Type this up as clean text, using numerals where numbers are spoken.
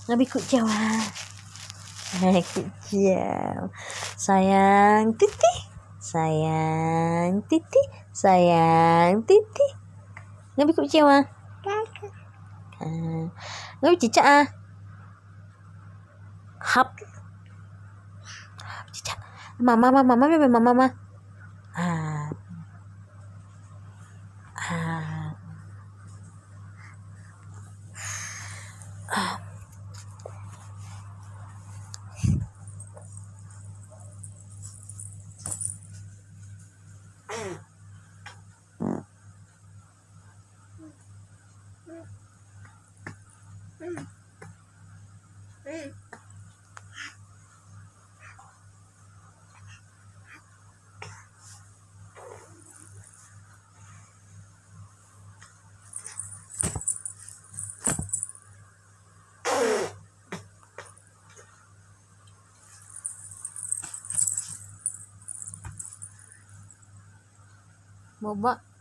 Lebih kecil. Kecil. Sayang Titi. Sayang Titi. Sayang Titi. Lebih kecil. Lebih cicak. Hap. Cicak. Mama. Boba.